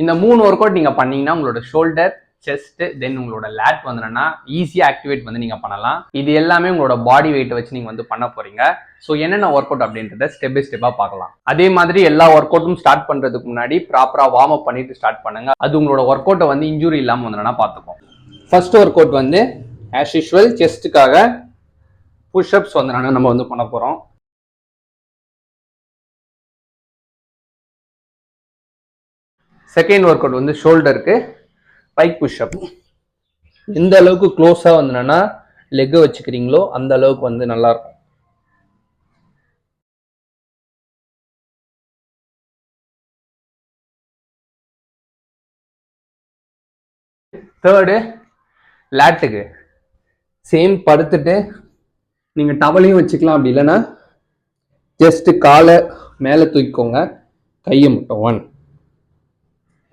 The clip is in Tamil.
இந்த 3 ஒர்க் அவுட் நீங்கள் பண்ணீங்கன்னா உங்களோட ஷோல்டர், செஸ்ட், தென் உங்களோட லேட் வந்து ஈஸியாக ஆக்டிவேட் வந்து நீங்கள் பண்ணலாம். இது எல்லாமே உங்களோட பாடி வெயிட்டை வச்சு நீங்கள் வந்து பண்ண போறீங்க. ஸோ என்னென்ன ஒர்க் அவுட் அப்படின்றத ஸ்டெப் பை ஸ்டெப்பாக பார்க்கலாம். அதே மாதிரி எல்லா ஒர்க் அவுட்டும் ஸ்டார்ட் பண்ணுறதுக்கு முன்னாடி ப்ராப்பராக வார்ம் அப் பண்ணிட்டு ஸ்டார்ட் பண்ணுங்க. அது உங்களோட ஒர்க் அவுட்டை வந்து இன்ஜுரி இல்லாமல் வந்து பார்த்துக்கும். ஃபர்ஸ்ட் ஒர்க் அவுட் வந்து ஆஸ் யூஷுவல் செஸ்ட்டுக்காக புஷ்அப்ஸ் வந்து நம்ம வந்து பண்ண போகிறோம். செகண்ட் ஒர்க் அவுட் வந்து ஷோல்டருக்கு பைக் புஷ்அப். எந்த அளவுக்கு க்ளோஸா வந்து லெக்கை வச்சுக்கிறீங்களோ அந்த அளவுக்கு வந்து நல்லா இருக்கும். தேர்டு லேட்டுக்கு சேம் படுத்துட்டு நீங்க டவலையும் வச்சுக்கலாம், அப்படி இல்லைன்னா ஜஸ்ட் காலை மேலே தூக்கிக்கோங்க, கையை மட்டும். 1